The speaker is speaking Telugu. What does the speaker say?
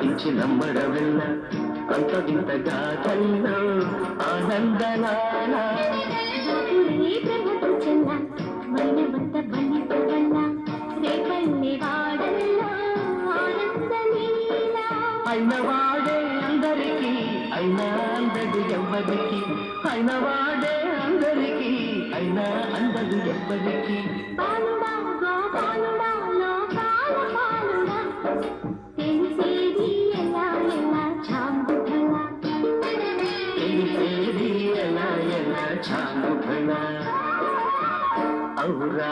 ఆలకించి నమ్మడవెల్ల అంత వింతగా కల్లో ఆనందనాల అయినవాడే అందరికీ అయినా అందడు ఎవ్వరికి అయినవాడే అందరికీ అయినా అందడు ఎవ్వరికి తెలిసేది ఎలా ఎలా చాంగు భళ ఔరా